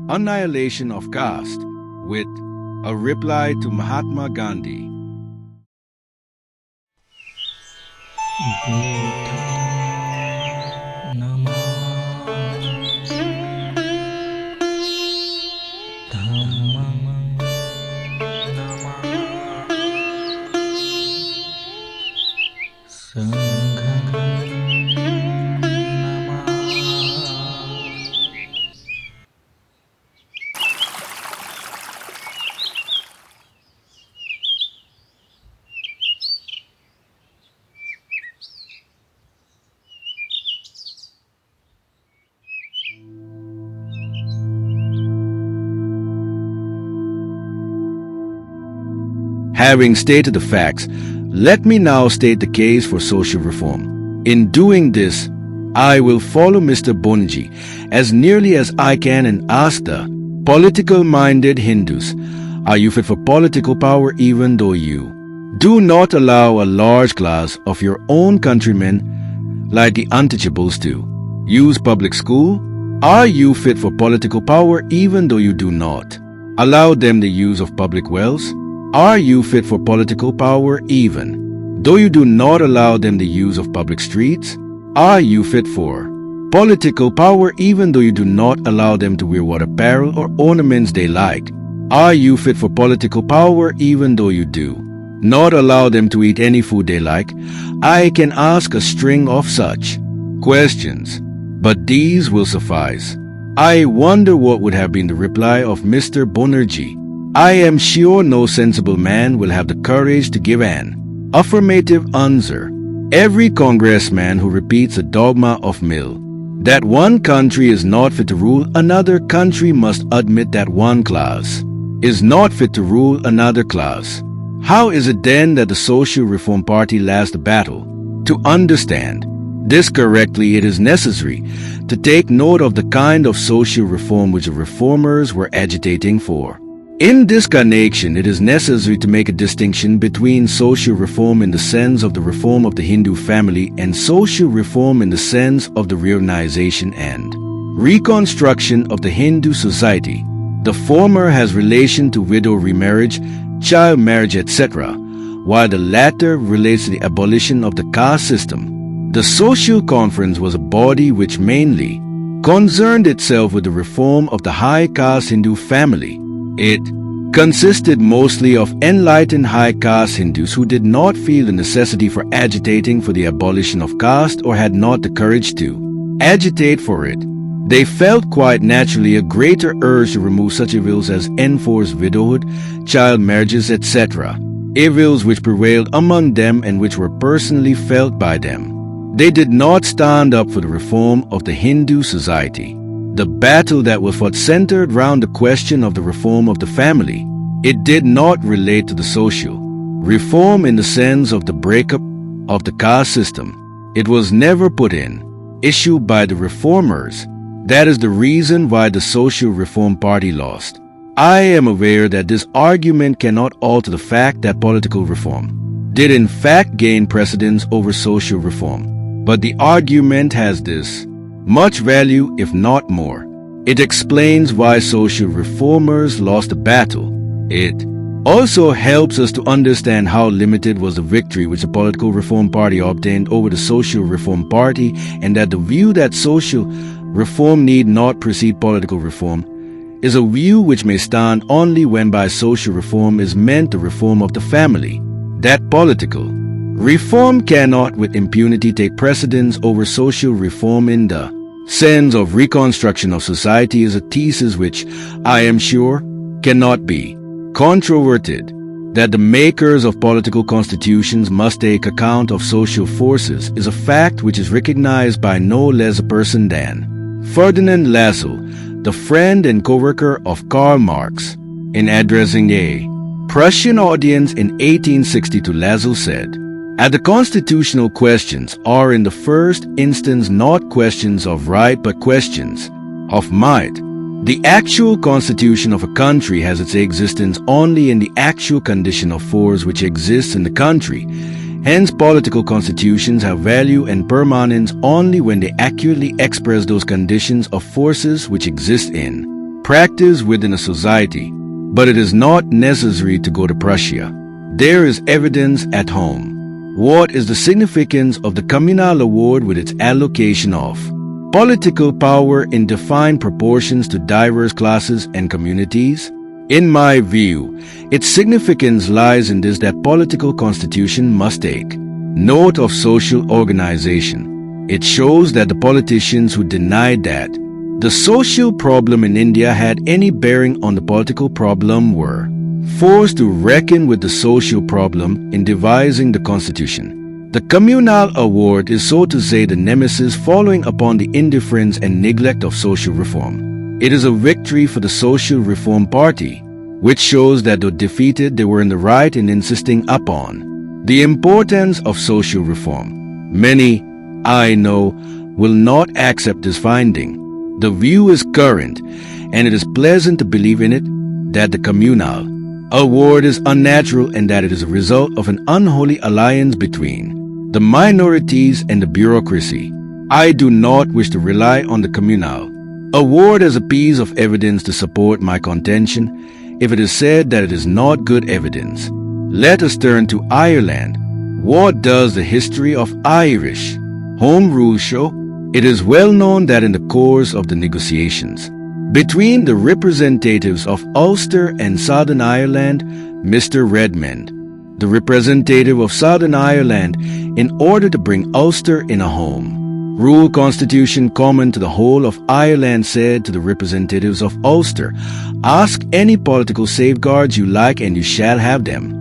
Annihilation of Caste, with a reply to Mahatma Gandhi. Having stated the facts, let me now state the case for social reform. In doing this, I will follow Mr. Bonerjee as nearly as I can and ask the political-minded Hindus, are you fit for political power even though you do not allow a large class of your own countrymen, like the untouchables, to use public school? Are you fit for political power even though you do not allow them the use of public wells? Are you fit for political power even though you do not allow them the use of public streets? Are you fit for political power even though you do not allow them to wear what apparel or ornaments they like? Are you fit for political power even though you do not allow them to eat any food they like? I can ask a string of such questions, but these will suffice. I wonder what would have been the reply of Mr. Bonerjee. I am sure no sensible man will have the courage to give an affirmative answer. Every congressman who repeats the dogma of Mill that one country is not fit to rule another country must admit that one class is not fit to rule another class. How is it then that the Social Reform Party lost the battle? To understand this correctly, it is necessary to take note of the kind of social reform which the reformers were agitating for. In this connection, it is necessary to make a distinction between social reform in the sense of the reform of the Hindu family and social reform in the sense of the reorganization and reconstruction of the Hindu society. The former has relation to widow remarriage, child marriage, etc., while the latter relates to the abolition of the caste system. The social conference was a body which mainly concerned itself with the reform of the high caste Hindu family. It consisted mostly of enlightened high caste Hindus who did not feel the necessity for agitating for the abolition of caste or had not the courage to agitate for it. They felt quite naturally a greater urge to remove such evils as enforced widowhood, child marriages, etc., evils which prevailed among them and which were personally felt by them. They did not stand up for the reform of the Hindu society. The battle that was fought centered round the question of the reform of the family. It did not relate to the social reform in the sense of the breakup of the caste system. It was never put in issue by the reformers. That is the reason why the Social Reform Party lost. I am aware that this argument cannot alter the fact that political reform did in fact gain precedence over social reform. But the argument has this much value, if not more. It explains why social reformers lost the battle. It also helps us to understand how limited was the victory which the Political Reform Party obtained over the Social Reform Party, and that the view that social reform need not precede political reform is a view which may stand only when by social reform is meant the reform of the family. That political reform cannot with impunity take precedence over social reform in the sense of reconstruction of society is a thesis which, I am sure, cannot be controverted. That the makers of political constitutions must take account of social forces is a fact which is recognized by no less a person than Ferdinand Lassalle, the friend and co-worker of Karl Marx. In addressing a Prussian audience in 1862, Lassalle said, "At the constitutional questions are in the first instance not questions of right but questions of might. The actual constitution of a country has its existence only in the actual condition of force which exists in the country. Hence, political constitutions have value and permanence only when they accurately express those conditions of forces which exist in practiced within a society, but it is not necessary to go to Prussia. There is evidence at home. What is the significance of the communal award with its allocation of political power in defined proportions to diverse classes and communities? In my view, its significance lies in this: that political constitution must take note of social organization. It shows that the politicians who denied that the social problem in India had any bearing on the political problem were forced to reckon with the social problem in devising the constitution. The communal award is, so to say, the nemesis following upon the indifference and neglect of social reform. It is a victory for the Social Reform Party, which shows that though defeated, they were in the right in insisting upon the importance of social reform. Many, I know, will not accept this finding. The view is current, and it is pleasant to believe in it, that the communal award is unnatural and that it is a result of an unholy alliance between the minorities and the bureaucracy. I do not wish to rely on the communal award as a piece of evidence to support my contention, if it is said that it is not good evidence. Let us turn to Ireland. What does the history of Irish Home Rule show? It is well known that in the course of the negotiations between the representatives of Ulster and Southern Ireland, Mr. Redmond, the representative of Southern Ireland, in order to bring Ulster in a home rule constitution common to the whole of Ireland, said to the representatives of Ulster, "Ask any political safeguards you like and you shall have them."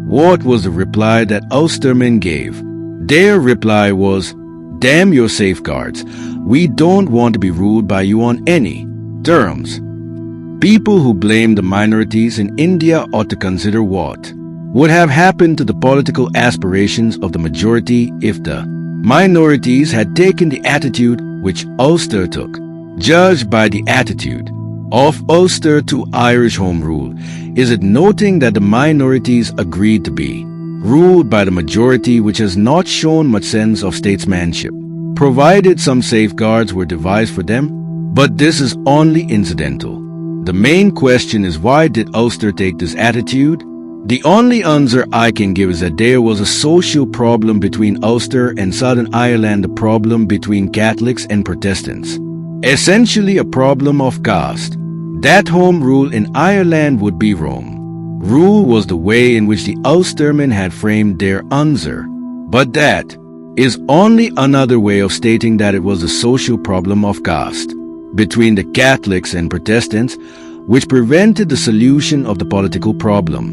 What was the reply that Ulstermen gave? Their reply was, "Damn your safeguards. We don't want to be ruled by you on any terms." People who blame the minorities in India ought to consider what would have happened to the political aspirations of the majority if the minorities had taken the attitude which Ulster took. Judged by the attitude of Ulster to Irish Home Rule, is it noting that the minorities agreed to be ruled by the majority, which has not shown much sense of statesmanship, provided some safeguards were devised for them? But this is only incidental. The main question is, why did Ulster take this attitude? The only answer I can give is that there was a social problem between Ulster and Southern Ireland, a problem between Catholics and Protestants, essentially a problem of caste. That home rule in Ireland would be Rome rule was the way in which the Ulstermen had framed their answer. But that is only another way of stating that it was a social problem of caste between the Catholics and Protestants which prevented the solution of the political problem.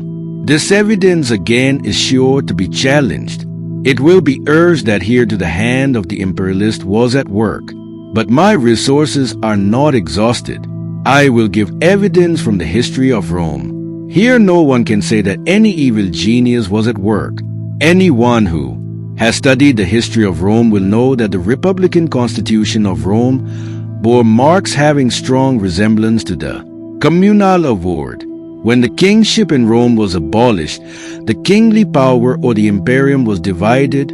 This evidence again is sure to be challenged. It will be urged that here to the hand of the imperialist was at work, but my resources are not exhausted. I will give evidence from the history of Rome. Here no one can say that any evil genius was at work. Anyone who has studied the history of Rome will know that the Republican Constitution of Rome bore marks having strong resemblance to the communal award. When the kingship in Rome was abolished, the kingly power or the imperium was divided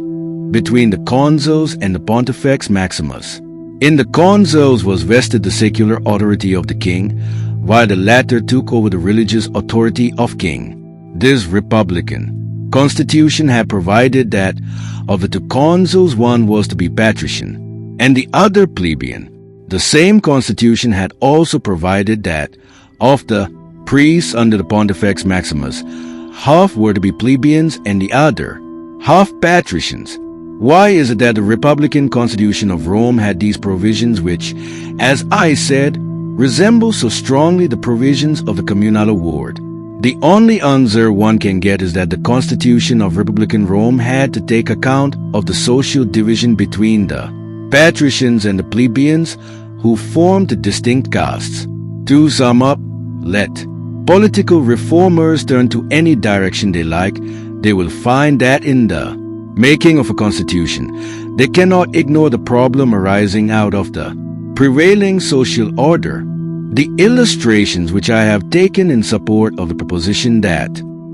between the consuls and the Pontifex Maximus. In the consuls was vested the secular authority of the king, while the latter took over the religious authority of king. This Republican Constitution had provided that of the two consuls one was to be patrician and the other plebeian. The same Constitution had also provided that of the priests under the Pontifex Maximus, half were to be plebeians and the other half patricians. Why is it that the Republican Constitution of Rome had these provisions which, as I said, resemble so strongly the provisions of the communal award? The only answer one can get is that the Constitution of Republican Rome had to take account of the social division between the patricians and the plebeians who formed the distinct castes. To sum up, let political reformers turn to any direction they like, they will find that in the making of a constitution, they cannot ignore the problem arising out of the prevailing social order. The illustrations which I have taken in support of the proposition that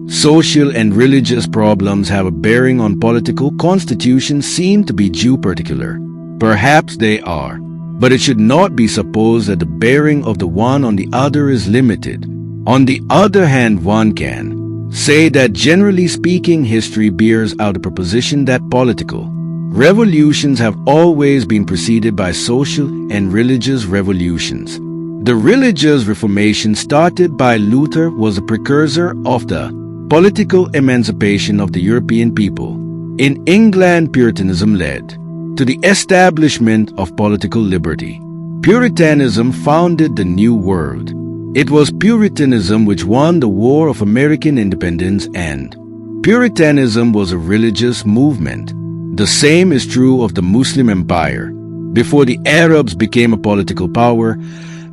social and religious problems have a bearing on political constitutions seem to be due particular. Perhaps they are, but it should not be supposed that the bearing of the one on the other is limited. On the other hand, one can say that generally speaking, history bears out the proposition that political revolutions have always been preceded by social and religious revolutions. The religious reformation started by Luther was a precursor of the political emancipation of the European people. In England, Puritanism led to the establishment of political liberty. Puritanism founded the New World. It was Puritanism which won the War of American Independence, and Puritanism was a religious movement. The same is true of the Muslim Empire. Before the Arabs became a political power,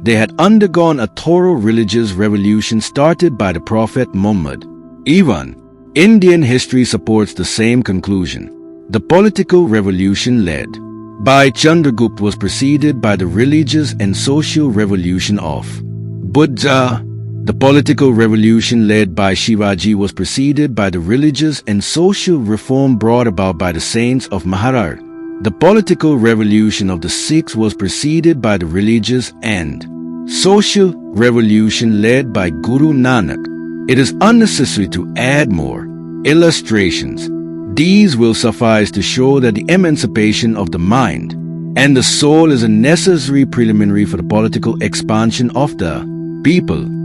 they had undergone a thorough religious revolution started by the Prophet Muhammad. Even Indian history supports the same conclusion. The political revolution led by Chandragupta was preceded by the religious and social revolution of Buddha. The political revolution led by Shivaji was preceded by the religious and social reform brought about by the saints of Maharashtra. The political revolution of the Sikhs was preceded by the religious and social revolution led by Guru Nanak. It is unnecessary to add more illustrations. These will suffice to show that the emancipation of the mind and the soul is a necessary preliminary for the political expansion of the people.